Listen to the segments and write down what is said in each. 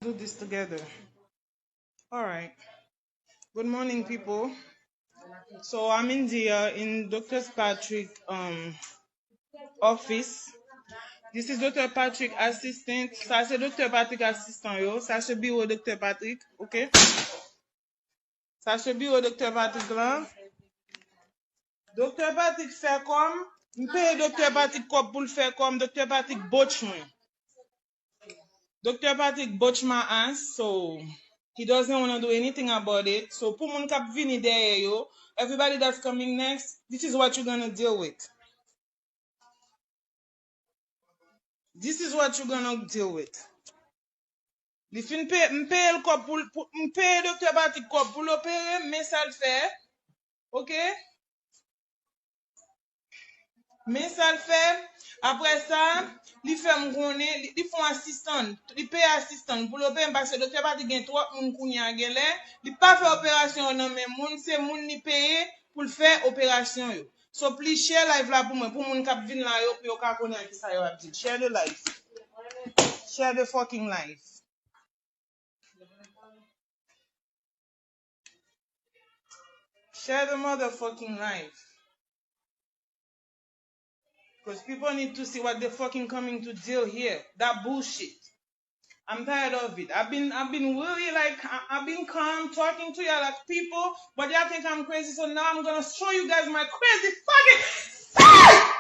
do this together. All right. Good morning, people. So I'm in Dr. Patrick office. This is Dr. Patrick assistant. Ça c'est Dr. Patrick assistant yo. Ça c'est bureau Dr. Patrick, ok? Ça c'est bureau Dr. Patrick là. Dr. Patrick fait comme, je paye Dr. Patrick comme pour le faire comme Dr. Patrick botch moi. Dr. Patrick botch my ass, so he doesn't want to do anything about it. So pour mon kap vini there yo, everybody that's coming next, this is what you're gonna deal with. This is what you're gonna deal with. Li fin paye le kop pour paye Dr. Patrick kop pour l'opérer, mais ça le fait. OK? Mais ça le fait. Après ça, li fait m'gonne, li font assistant, li paye assistant pour l'opérer parce que Dr. Patrick gen trop moun kounya gen lè, li pas fait opération non mais moun c'est moun li paye pour le faire opération yo. So please share live là pour moi pour moun k'ap vinn là yo pour yo ka connait ki sa yo ap di. Share the live. Share the fucking live. Share the motherfucking live. Because people need to see what they're fucking coming to deal here. That bullshit. I'm tired of it. I've been really like, I've been calm talking to y'all like people, but y'all think I'm crazy, so now I'm gonna show you guys my crazy fucking side!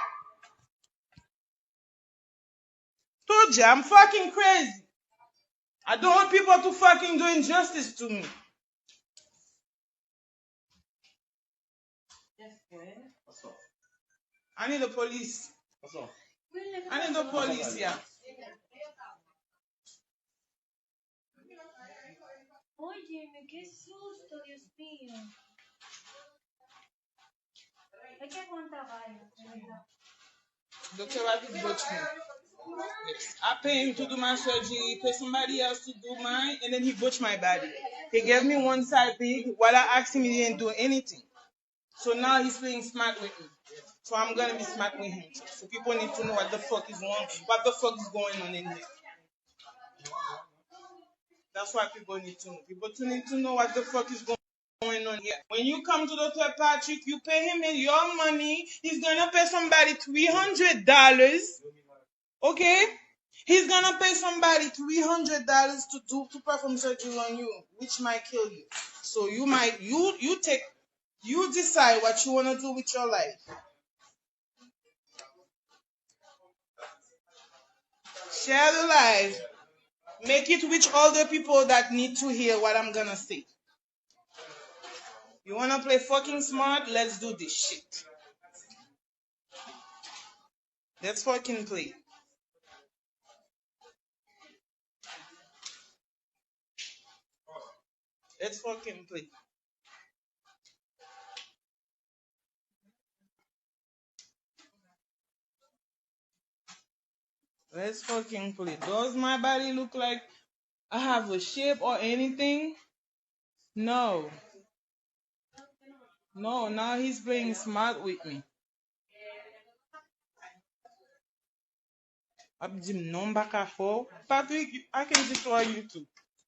Told you, I'm fucking crazy. I don't want people to fucking do injustice to me. What's up? I need the police. What's up? I need the police, yeah. Óyeme, qué susto, Dios mío. Hay que aguantar vaina, de verdad. Dr. Patrick butched me. Yes. I pay him to do my surgery, pay somebody else to do mine, and then he butched my body. He gave me one side pig while I asked him, he didn't do anything. So now he's playing smart with me. So I'm gonna be smart with him. So people need to know what the fuck is going on in here. That's what people need to know. People need to know what the fuck is going on here. When you come to Dr. Patrick, you pay him in your money. He's gonna pay somebody $300. Okay? He's gonna pay somebody $300 to perform surgery on you, which might kill you. So you decide what you wanna do with your life. Share the live. Make it reach all the people that need to hear what I'm gonna say. You wanna play fucking smart? Let's do this shit. Let's fucking play. Let's fucking play. Let's fucking play. Does my body look like I have a shape or anything? No. No, now he's playing smart with me. Patrick, I can destroy you too.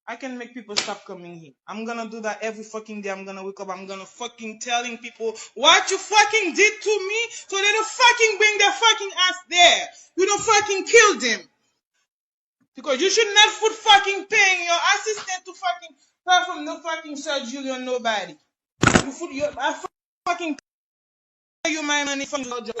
I can make people stop coming here. I'm gonna do that every fucking day. I'm gonna wake up. I'm gonna fucking telling people what you fucking did to me, so they don't fucking bring their fucking ass there. You don't fucking kill them. Because you should not put fucking paying your assistant to fucking perform no fucking surgery on nobody. I fucking pay you my money from your job.